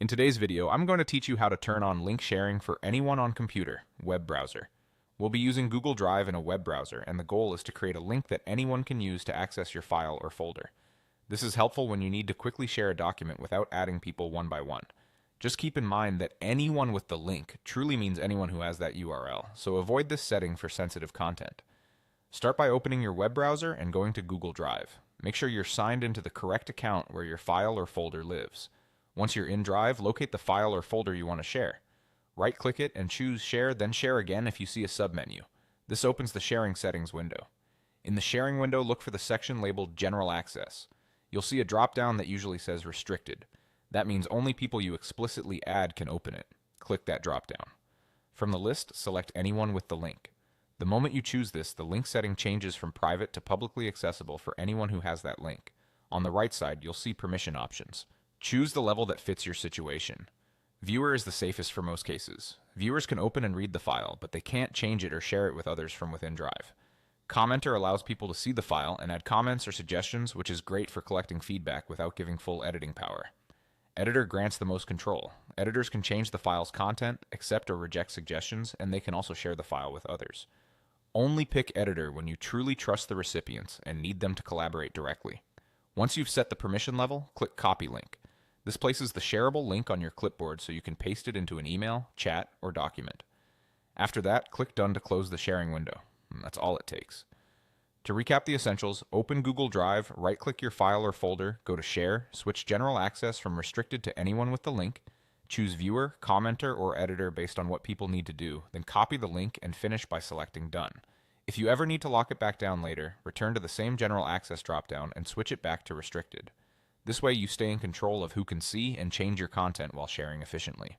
In today's video, I'm going to teach you how to turn on link sharing for anyone on computer, web browser. We'll be using Google Drive in a web browser, and the goal is to create a link that anyone can use to access your file or folder. This is helpful when you need to quickly share a document without adding people one by one. Just keep in mind that anyone with the link truly means anyone who has that URL, so avoid this setting for sensitive content. Start by opening your web browser and going to Google Drive. Make sure you're signed into the correct account where your file or folder lives. Once you're in Drive, locate the file or folder you want to share. Right-click it and choose Share, then Share Again if you see a submenu. This opens the Sharing Settings window. In the Sharing window, look for the section labeled General Access. You'll see a drop-down that usually says Restricted. That means only people you explicitly add can open it. Click that drop-down. From the list, select anyone with the link. The moment you choose this, the link setting changes from private to publicly accessible for anyone who has that link. On the right side, you'll see permission options. Choose the level that fits your situation. Viewer is the safest for most cases. Viewers can open and read the file, but they can't change it or share it with others from within Drive. Commenter allows people to see the file and add comments or suggestions, which is great for collecting feedback without giving full editing power. Editor grants the most control. Editors can change the file's content, accept or reject suggestions, and they can also share the file with others. Only pick Editor when you truly trust the recipients and need them to collaborate directly. Once you've set the permission level, click Copy Link. This places the shareable link on your clipboard so you can paste it into an email, chat, or document. After that, click Done to close the sharing window. And that's all it takes. To recap the essentials, open Google Drive, right-click your file or folder, go to Share, switch General Access from Restricted to anyone with the link, choose Viewer, Commenter, or Editor based on what people need to do, then copy the link and finish by selecting Done. If you ever need to lock it back down later, return to the same General Access dropdown and switch it back to Restricted. This way you stay in control of who can see and change your content while sharing efficiently.